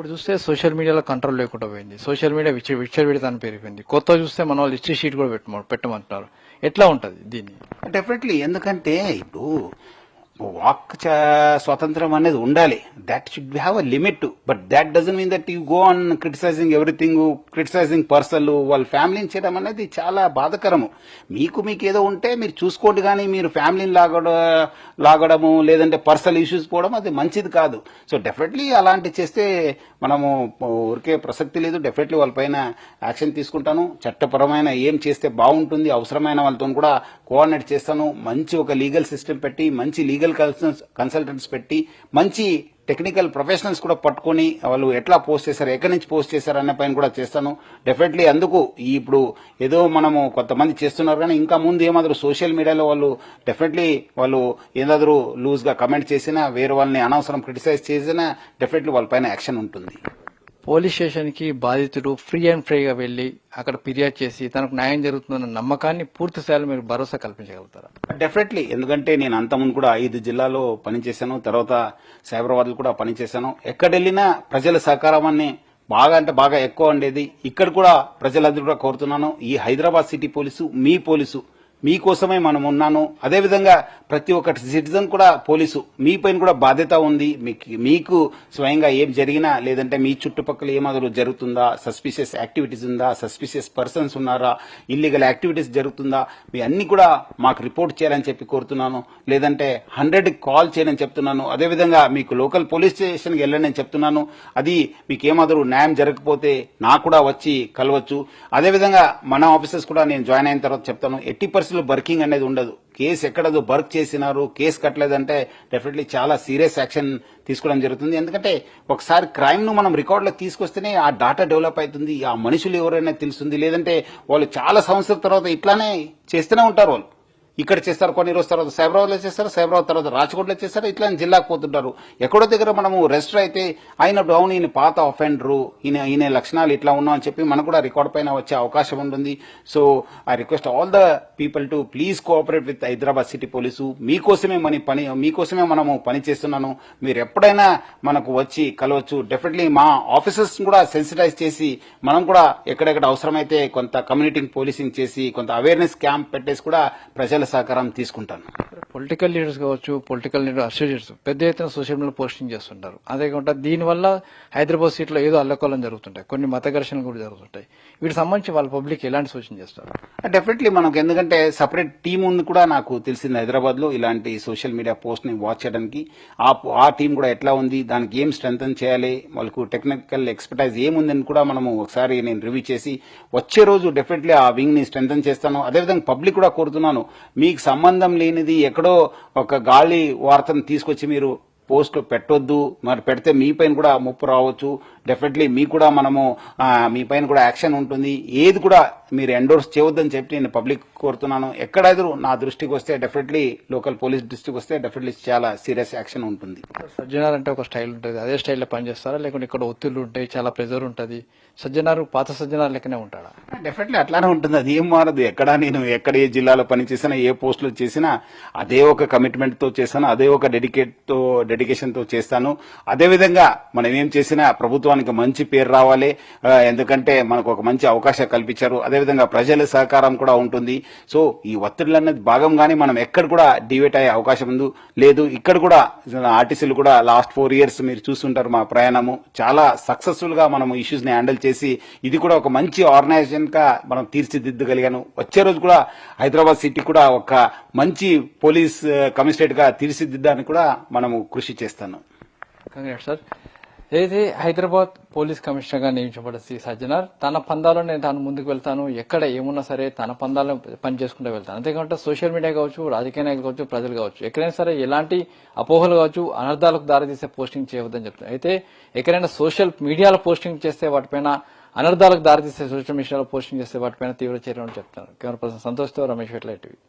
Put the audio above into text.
ఇప్పుడు చూస్తే సోషల్ మీడియాలో కంట్రోల్ లేకుండా పోయింది. సోషల్ మీడియా విచ్చలవిడితనం పెరిగిపోయింది. కొత్త చూస్తే మన వాళ్ళు హిస్టరీ షీట్ కూడా పెట్టమంటున్నారు. ఎట్లా ఉంటది దీన్ని? డెఫినెట్లీ. ఎందుకంటే ఇప్పుడు వాక్ స్వాతంత్రం అనేది ఉండాలి. That should have a limit. But that doesn't mean that you go on criticising everything, criticising person, వాళ్ళ ఫ్యామిలీని చేయడం అనేది చాలా బాధకరము. మీకు ఏదో ఉంటే మీరు చూసుకోండి, కానీ మీరు ఫ్యామిలీని లాగడము లేదంటే పర్సనల్ ఇష్యూస్ పోవడం అది మంచిది కాదు. సో డెఫినెట్లీ అలాంటి చేస్తే మనము ఊరికే ప్రసక్తి లేదు. డెఫినెట్లీ వాళ్ళపైన యాక్షన్ తీసుకుంటాను. చట్టపరమైన ఏం చేస్తే బాగుంటుంది, అవసరమైన వాళ్ళతో కూడా కోఆర్డినేట్ చేస్తాను. మంచి ఒక లీగల్ సిస్టమ్ పెట్టి, మంచి లీగల్ కన్సల్టెంట్స్ పెట్టి, మంచి టెక్నికల్ ప్రొఫెషనల్స్ కూడా పట్టుకుని వాళ్ళు ఎట్లా పోస్ట్ చేశారు, ఎక్కడి నుంచి పోస్ట్ చేశారు అనే పైన కూడా చేస్తాను. డెఫినెట్లీ అందుకు ఇప్పుడు ఏదో మనము కొంతమంది చేస్తున్నారు, కానీ ఇంకా ముందు ఏమాదరు సోషల్ మీడియాలో వాళ్ళు డెఫినెట్లీ వాళ్ళు ఏదాದರೂ లూజ్ గా కమెంట్ చేసినా, వేరే వాళ్ళని అనవసరం క్రిటిసైజ్ చేసినా డెఫినెట్లీ వాళ్ళ పైన యాక్షన్ ఉంటుంది. పోలీస్ స్టేషన్ కి బాధితుడు ఫ్రీ అండ్ ఫ్రీగా వెళ్లి అక్కడ ఫిర్యాదు చేసి తనకు న్యాయం జరుగుతుందన్న నమ్మకాన్ని పూర్తి స్థాయిలో మీరు భరోసా కల్పించగలుగుతారా? డెఫినెట్లీ. ఎందుకంటే నేను అంతకుముందు కూడా 5 జిల్లాలో పనిచేశాను, తర్వాత సైబరాబాద్ కూడా పనిచేశాను. ఎక్కడెళ్ళినా ప్రజల సహకారాన్ని బాగా అంటే బాగా ఎక్కువ ఉండేది. ఇక్కడ కూడా ప్రజలందరూ కూడా కోరుతున్నాను, ఈ హైదరాబాద్ సిటీ పోలీసు మీ పోలీసు, మీకోసమే మనం ఉన్నాను. అదేవిధంగా ప్రతి ఒక్క సిటిజన్ కూడా పోలీసు మీ పైన కూడా బాధ్యత ఉంది. మీకు స్వయంగా ఏం జరిగినా, లేదంటే మీ చుట్టుపక్కల ఏమాదరు జరుగుతుందా, సస్పిషియస్ యాక్టివిటీస్ ఉందా, సస్పిషియస్ పర్సన్స్ ఉన్నారా, ఇల్లీగల్ యాక్టివిటీస్ జరుగుతుందా, మీ అన్ని కూడా మాకు రిపోర్ట్ చేయాలని చెప్పి కోరుతున్నాను. లేదంటే 100కి కాల్ చేయని చెప్తున్నాను. అదేవిధంగా మీకు లోకల్ పోలీస్ స్టేషన్కి వెళ్ళండి అని చెప్తున్నాను. అది మీకు ఏమాదరు న్యాయం జరగకపోతే నాకు కూడా వచ్చి కలవచ్చు. అదేవిధంగా మన ఆఫీసర్స్ కూడా నేను జాయిన్ అయిన తర్వాత చెప్తాను, 80% బర్కింగ్ అనేది ఉండదు. కేసు ఎక్కడదో బర్క్ చేసినారు, కేసు కట్టలేదంటే డెఫినెట్లీ చాలా సీరియస్ యాక్షన్ తీసుకోవడం జరుగుతుంది. ఎందుకంటే ఒకసారి క్రైమ్ ను మనం రికార్డులో తీసుకొస్తేనే ఆ డాటా డెవలప్ అవుతుంది, ఆ మనుషులు ఎవరైనా తెలుస్తుంది. లేదంటే వాళ్ళు చాలా సంవత్సరాల తర్వాత ఇట్లానే చేస్తూనే ఉంటారు. వాళ్ళు ఇక్కడ చేస్తారు, కొన్ని రోజుల తర్వాత సైబరాబాద్ లో చేస్తారు, సైబరాబాద్ తర్వాత రాచకోటలో చేస్తారు, ఇట్లా జిల్లాకు పోతుంటారు. ఎక్కడో దగ్గర మనము రెజిస్టర్ అయితే ఆయన డౌన్, ఈయన పాత అఫెండరు, ఈయన లక్షణాలు ఇట్లా ఉన్నాం అని చెప్పి మనకు కూడా రికార్డ్ పైన వచ్చే అవకాశం ఉంటుంది. So I request all the people to please cooperate with Hyderabad city police. మీకోసమే మనము పని చేస్తున్నాను. మీరు ఎప్పుడైనా మనకు వచ్చి కలవచ్చు. డెఫినెట్లీ మా ఆఫీసర్స్ కూడా సెన్సిటైజ్ చేసి మనం కూడా ఎక్కడెక్కడ అవసరమైతే కొంత కమ్యూనిటీ పోలీసింగ్ చేసి, కొంత అవేర్నెస్ క్యాంప్ పెట్టేసి కూడా ప్రజల సహకారం తీసుకుంటాను. పొలిటికల్ లీడర్స్ కావచ్చు, పొలిటికల్ లీడర్ అసోసియేట్స్ పెద్ద ఎత్తున సోషల్ మీడియా పోస్టింగ్ చేస్తుంటారు. అదే కాకుండా దీనివల్ల హైదరాబాద్ సీట్లో ఏదో అల్లకొల్లం జరుగుతుంటాయి, కొన్ని మత ఘర్షణలు కూడా జరుగుతుంటాయి. వీటికి సంబంధించి వాళ్ళ పబ్లిక్ ఎలాంటి సూచన చేస్తారు? డెఫినెట్లీ మనకు ఎందుకంటే సపరేట్ టీం ఉంది కూడా నాకు తెలిసింది హైదరాబాద్ లో ఇలాంటి సోషల్ మీడియా పోస్ట్ ని వాచ్ చేయడానికి. ఆ టీం కూడా ఎట్లా ఉంది, దానికి ఏం స్ట్రెంథన్ చేయాలి, వాళ్ళకు టెక్నికల్ ఎక్స్పర్టైజ్ ఏముందని కూడా మనము ఒకసారి నేను రివ్యూ చేసి వచ్చే రోజు డెఫినెట్లీ ఆ వింగ్ ని స్ట్రెంథన్ చేస్తాను. అదేవిధంగా పబ్లిక్ కూడా కోరుతున్నాను, మీకు సంబంధం లేనిది ఎక్కడో ఒక గాలి వార్తను తీసుకొచ్చి మీరు పోస్టులు పెట్టొద్దు. మరి పెడితే మీ పైన కూడా ముప్పు రావచ్చు. డెఫినెట్లీ మీకు కూడా మనము మీ పైన కూడా యాక్షన్ ఉంటుంది. ఏది కూడా మీరు ఎండోర్స్ చేయవద్దని చెప్పి నేను పబ్లిక్ కోరుతున్నాను. ఎక్కడైనా నా దృష్టికి వస్తే డెఫినెట్లీ లోకల్ పోలీస్ దృష్టికి వస్తే డెఫినెట్లీ చాలా సీరియస్ యాక్షన్ ఉంటుంది. సజ్జనార్ అంటే ఒక స్టైల్ ఉంటుంది, అదే స్టైల్లో పనిచేస్తారా, లేకుంటే ఇక్కడ ఒత్తిళ్లు ఉంటాయి, చాలా ప్రెజర్ ఉంటుంది, సజ్జనార్ పాత సజ్జనార్ లెక్కనే ఉంటాడా? డెఫినెట్లీ అట్లానే ఉంటుంది. అది ఏం మారదు. నేను ఎక్కడ ఏ జిల్లాలో పనిచేసినా, ఏ పోస్టులు చేసినా అదే ఒక కమిట్మెంట్ తో చేస్తాను, అదే ఒక డెడికేషన్ తో చేస్తాను. అదేవిధంగా మనం ఏం చేసినా ప్రభుత్వానికి మంచి పేరు రావాలి. ఎందుకంటే మనకు ఒక మంచి అవకాశం కల్పించారు. అదేవిధంగా ప్రజల సహకారం కూడా ఉంటుంది. సో ఈ ఒత్తిడి అనేది భాగంగానే మనం ఎక్కడ కూడా డివేట్ అయ్యే అవకాశం లేదు. ఇక్కడ కూడా ఆర్టీసీలు కూడా లాస్ట్ 4 years మీరు చూస్తుంటారు మా ప్రయాణము చాలా సక్సెస్ఫుల్ గా మనం ఇష్యూస్ ని హ్యాండిల్ చేసి ఇది కూడా ఒక మంచి ఆర్గనైజేషన్ గా మనం తీర్చిదిద్దగలిగాను. వచ్చే రోజు కూడా హైదరాబాద్ సిటీ కూడా ఒక మంచి పోలీస్ కమిషనరేట్ గా తీర్చిదిద్దడానికి కూడా మనము కృషి చేస్తాను. Congrats sir. ఏదైతే హైదరాబాద్ పోలీస్ కమిషనర్ గా నియమించబడ్డ శ్రీ సజ్జనార్ తన పందాలో నేను తాను ముందుకు వెళ్తాను, ఎక్కడ ఏమున్నా సరే తన పందాలను పని చేసుకుంటూ వెళ్తాను. అంతేకాకుండా సోషల్ మీడియా కావచ్చు, రాజకీయ నాయకులు కావచ్చు, ప్రజలు కావచ్చు, ఎక్కడైనా సరే ఎలాంటి అపోహలు కావచ్చు, అనర్థాలకు దారితీసే పోస్టింగ్ చేయవద్దని చెప్తాను. అయితే ఎక్కడైనా సోషల్ మీడియాలో పోస్టింగ్ చేస్తే వాటిపైన అనర్థాలకు దారితీసే సోషల్ మీడియాలో పోస్టింగ్ చేస్తే వాటిపైన తీవ్ర చర్యలు చెప్తాను. Camera person సంతోష్తో Ramesh వెట్ల TV.